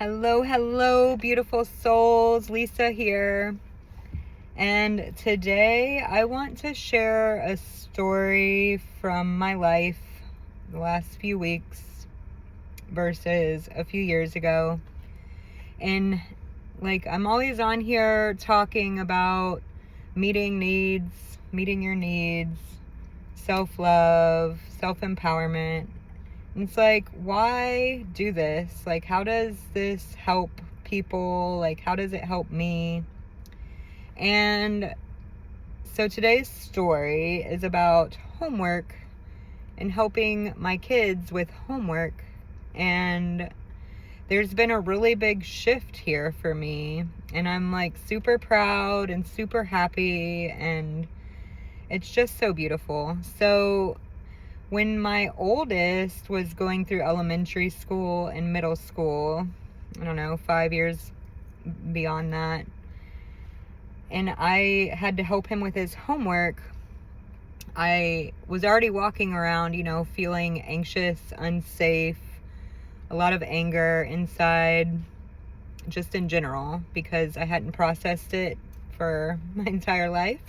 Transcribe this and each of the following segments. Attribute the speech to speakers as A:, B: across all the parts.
A: Hello, hello, beautiful souls. Lisa here. And today I want to share a story from my life the last few weeks versus a few years ago. And I'm always on here talking about meeting your needs, self-love, self-empowerment. And it's like, why do this? How does this help people? How does it help me? And so today's story is about homework and helping my kids with homework. And there's been a really big shift here for me. And I'm super proud and super happy. And it's just so beautiful. So when my oldest was going through elementary school and middle school, I don't know, 5 years beyond that, and I had to help him with his homework, I was already walking around, feeling anxious, unsafe, a lot of anger inside, just in general, because I hadn't processed it for my entire life.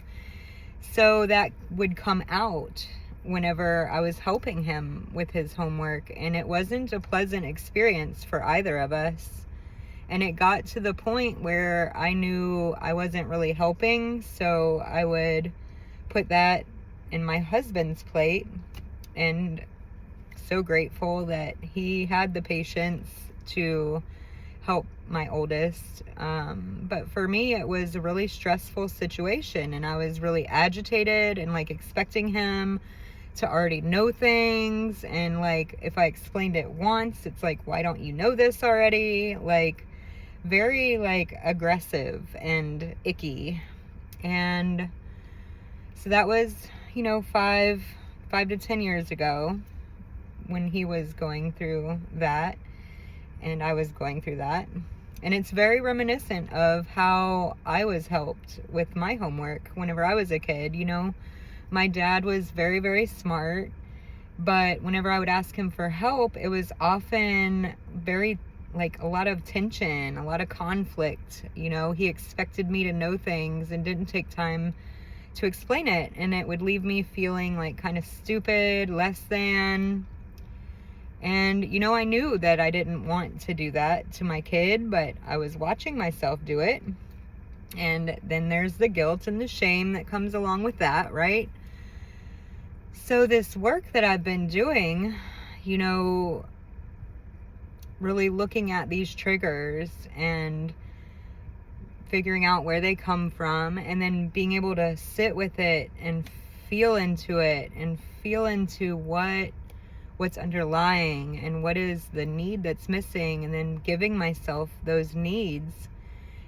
A: So that would come out whenever I was helping him with his homework, and it wasn't a pleasant experience for either of us. And it got to the point where I knew I wasn't really helping, so I would put that in my husband's plate, and so grateful that he had the patience to help my oldest. But for me, it was a really stressful situation, and I was really agitated and expecting him to already know things. And if I explained it once, it's why don't you know this already? Very aggressive and icky. And so that was, 5 to 10 years ago when he was going through that and I was going through that. And it's very reminiscent of how I was helped with my homework whenever I was a kid. My dad was very, very smart, but whenever I would ask him for help, it was often very a lot of tension, a lot of conflict. He expected me to know things and didn't take time to explain it, and it would leave me feeling kind of stupid, less than. And I knew that I didn't want to do that to my kid, but I was watching myself do it. And then there's the guilt and the shame that comes along with that, right? So this work that I've been doing, really looking at these triggers and figuring out where they come from, and then being able to sit with it and feel into it and feel into what's underlying and what is the need that's missing, and then giving myself those needs.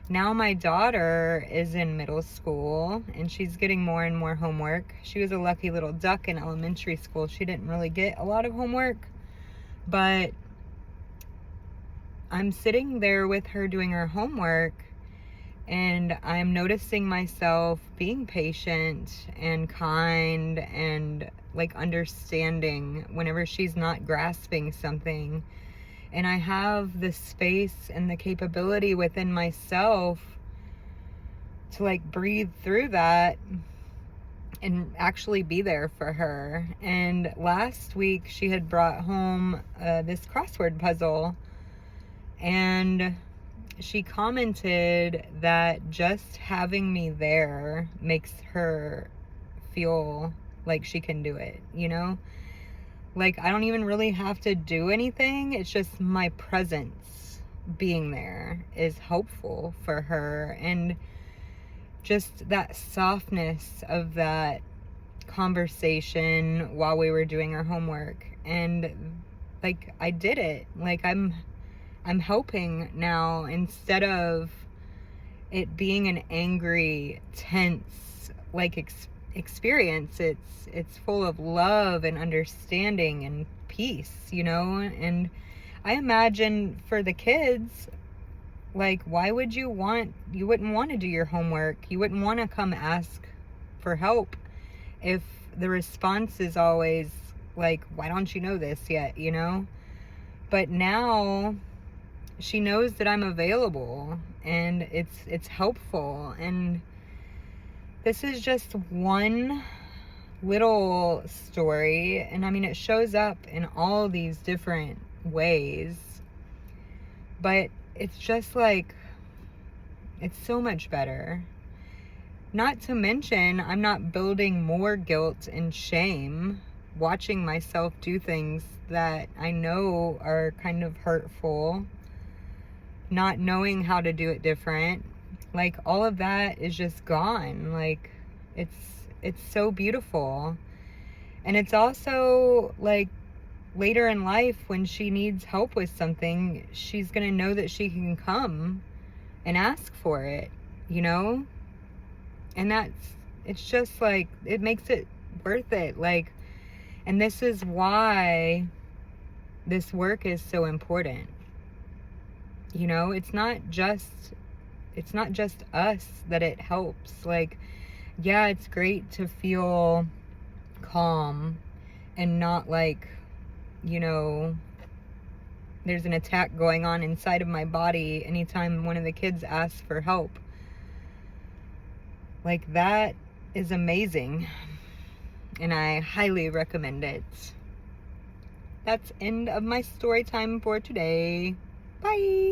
A: Now my daughter is in middle school and she's getting more and more homework. She was a lucky little duck in elementary school. She didn't really get a lot of homework, but I'm sitting there with her doing her homework, and I'm noticing myself being patient and kind and understanding whenever she's not grasping something. And I have the space and the capability within myself to breathe through that and actually be there for her. And last week she had brought home this crossword puzzle, and she commented that just having me there makes her feel like she can do it, I don't even really have to do anything. It's just my presence being there is helpful for her. And just that softness of that conversation while we were doing our homework. And I did it. I'm helping now, instead of it being an angry, tense experience. It's full of love and understanding and peace, and I imagine for the kids, why would you wouldn't want to do your homework, you wouldn't want to come ask for help if the response is always why don't you know this yet, But now she knows that I'm available, and it's helpful. And this is just one little story, and I mean, it shows up in all these different ways, but it's just like, it's so much better. Not to mention, I'm not building more guilt and shame watching myself do things that I know are kind of hurtful, not knowing how to do it different. Like, all of that is just gone. Like, it's so beautiful. And it's also like, later in life when she needs help with something, she's gonna know that she can come and ask for it, you know? And it's just like, it makes it worth it. Like, and this is why this work is so important. You know, it's not just us that it helps. Like, yeah, it's great to feel calm and not like, you know, there's an attack going on inside of my body anytime one of the kids asks for help. Like, that is amazing, and I highly recommend it. That's end of my story time for today. Bye.